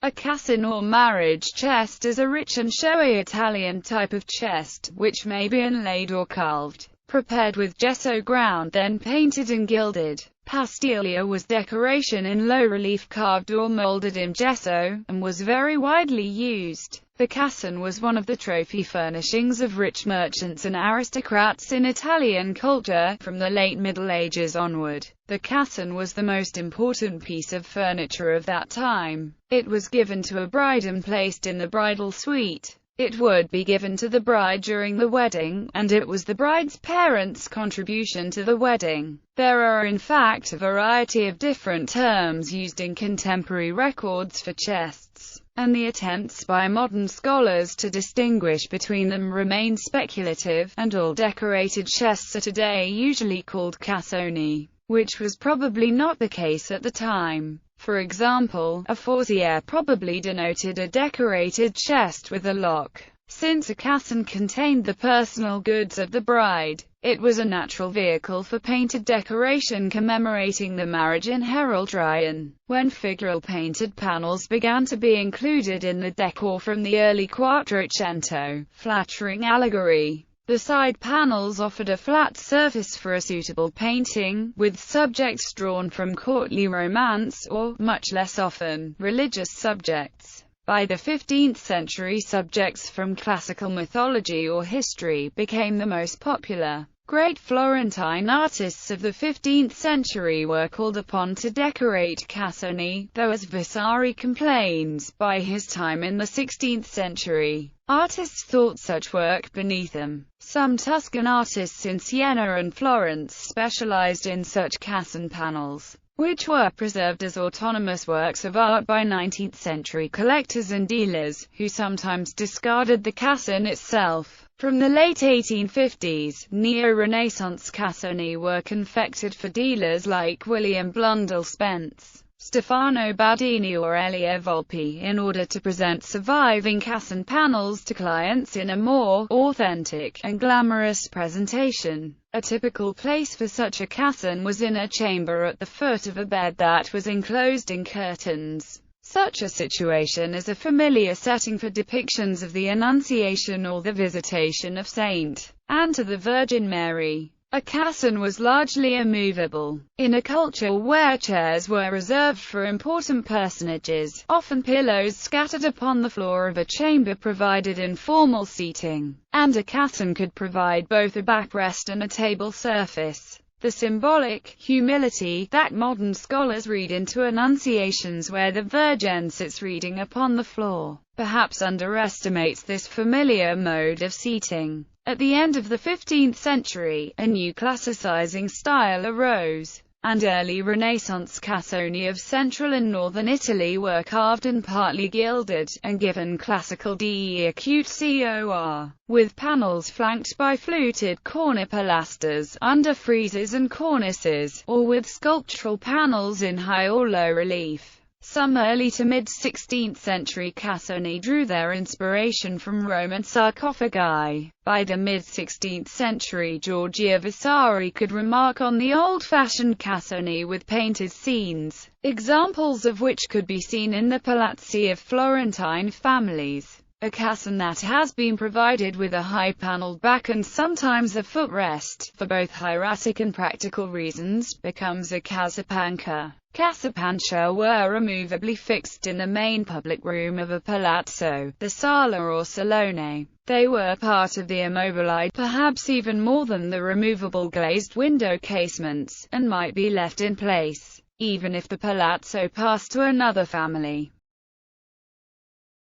A cassone or marriage chest is a rich and showy Italian type of chest, which may be inlaid or carved, prepared with gesso ground then painted and gilded. Pastiglia was decoration in low relief carved or moulded in gesso, and was very widely used. The cassone was one of the trophy furnishings of rich merchants and aristocrats in Italian culture, from the late Middle Ages onward. The cassone was the most important piece of furniture of that time. It was given to a bride and placed in the bridal suite. It would be given to the bride during the wedding, and it was the bride's parents' contribution to the wedding. There are in fact a variety of different terms used in contemporary records for chests, and the attempts by modern scholars to distinguish between them remain speculative, and all decorated chests are today usually called cassoni, which was probably not the case at the time. For example, a faussaire probably denoted a decorated chest with a lock. Since a cassone contained the personal goods of the bride, it was a natural vehicle for painted decoration commemorating the marriage in heraldry, and when figural painted panels began to be included in the decor from the early Quattrocento, flattering allegory. The side panels offered a flat surface for a suitable painting, with subjects drawn from courtly romance, or, much less often, religious subjects. By the 15th century, subjects from classical mythology or history became the most popular. Great Florentine artists of the 15th century were called upon to decorate cassoni, though, as Vasari complains, by his time in the 16th century, artists thought such work beneath them. Some Tuscan artists in Siena and Florence specialized in such cassone panels, which were preserved as autonomous works of art by 19th-century collectors and dealers, who sometimes discarded the cassone itself. From the late 1850s, Neo-Renaissance cassoni were confected for dealers like William Blundell Spence, Stefano Badini or Elia Volpi in order to present surviving cassone panels to clients in a more authentic and glamorous presentation. A typical place for such a cassone was in a chamber at the foot of a bed that was enclosed in curtains. Such a situation is a familiar setting for depictions of the Annunciation or the Visitation of Saint Anne to the Virgin Mary. A cassone was largely immovable. In a culture where chairs were reserved for important personages, often pillows scattered upon the floor of a chamber provided informal seating, and a cassone could provide both a backrest and a table surface. The symbolic humility that modern scholars read into Annunciations where the Virgin sits reading upon the floor, perhaps underestimates this familiar mode of seating. At the end of the 15th century, a new classicizing style arose, and early Renaissance cassoni of central and northern Italy were carved and partly gilded, and given classical acute cor, with panels flanked by fluted corner pilasters, under friezes and cornices, or with sculptural panels in high or low relief. Some early to mid-16th century cassoni drew their inspiration from Roman sarcophagi. By the mid-16th century, Giorgio Vasari could remark on the old-fashioned cassoni with painted scenes, examples of which could be seen in the palazzi of Florentine families. A cassone that has been provided with a high-paneled back and sometimes a footrest, for both hieratic and practical reasons, becomes a cassapanca. Cassapancia were removably fixed in the main public room of a palazzo, the sala or salone. They were part of the immobile, perhaps even more than the removable glazed window casements, and might be left in place, even if the palazzo passed to another family.